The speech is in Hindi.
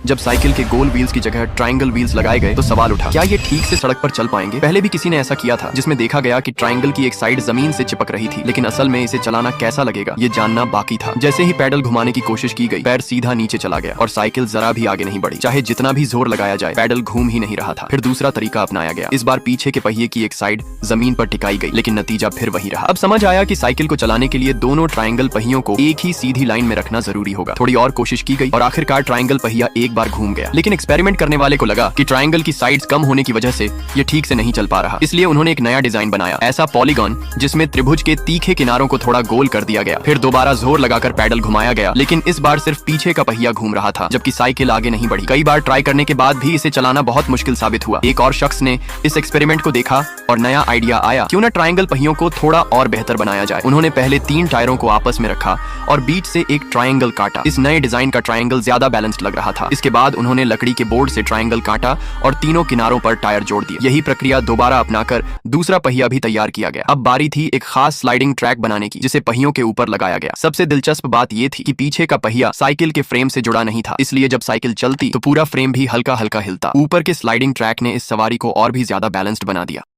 जब साइकिल के गोल व्हील्स की जगह ट्रायंगल व्हील्स लगाए गए तो सवाल उठा, क्या ये ठीक से सड़क पर चल पाएंगे? पहले भी किसी ने ऐसा किया था जिसमें देखा गया कि ट्रायंगल की एक साइड जमीन से चिपक रही थी, लेकिन असल में इसे चलाना कैसा लगेगा ये जानना बाकी था। जैसे ही पैडल घुमाने की कोशिश की गई, पैर सीधा नीचे चला गया और साइकिल जरा भी आगे नहीं बढ़ी। चाहे जितना भी जोर लगाया जाए, पैडल घूम ही नहीं रहा था। फिर दूसरा तरीका अपनाया गया। इस बार पीछे के पहिए की एक साइड जमीन पर टिकाई गई, लेकिन नतीजा फिर वही रहा। अब समझ आया कि साइकिल को चलाने के लिए दोनों ट्रायंगल पहियों को एक ही सीधी लाइन में रखना जरूरी होगा। थोड़ी और कोशिश की गई और आखिरकार ट्रायंगल पहिया एक बार घूम गया, लेकिन एक्सपेरिमेंट करने वाले को लगा कि ट्रायंगल की साइड्स कम होने की वजह से ये ठीक से नहीं चल पा रहा। इसलिए उन्होंने एक नया डिजाइन बनाया, ऐसा पॉलीगॉन जिसमें त्रिभुज के तीखे किनारों को थोड़ा गोल कर दिया गया। फिर दोबारा जोर लगाकर पैडल घुमाया गया, लेकिन इस बार सिर्फ पीछे का पहिया घूम रहा था, जबकि साइकिल आगे नहीं बढ़ी। कई बार ट्राई करने के बाद भी इसे चलाना बहुत मुश्किल साबित हुआ। एक और शख्स ने इस एक्सपेरिमेंट को देखा और नया आइडिया आया, क्यों ना ट्रायंगल पहियों को थोड़ा और बेहतर बनाया जाए। उन्होंने पहले 3 टायरों को आपस में रखा और बीच से एक ट्रायंगल काटा। इस नए डिजाइन का ट्रायंगल ज्यादा बैलेंस्ड लग रहा था। इसके बाद उन्होंने लकड़ी के बोर्ड से ट्रायंगल काटा और तीनों किनारों पर टायर जोड़ दिए। यही प्रक्रिया दोबारा अपनाकर दूसरा पहिया भी तैयार किया गया। अब बारी थी एक खास स्लाइडिंग ट्रैक बनाने की, जिसे पहियों के ऊपर लगाया गया। सबसे दिलचस्प बात यह थी कि पीछे का पहिया साइकिल के फ्रेम से जुड़ा नहीं था, इसलिए जब साइकिल चलती तो पूरा फ्रेम भी हल्का हल्का हिलता। ऊपर के स्लाइडिंग ट्रैक ने इस सवारी को और भी ज्यादा बैलेंस्ड बना दिया।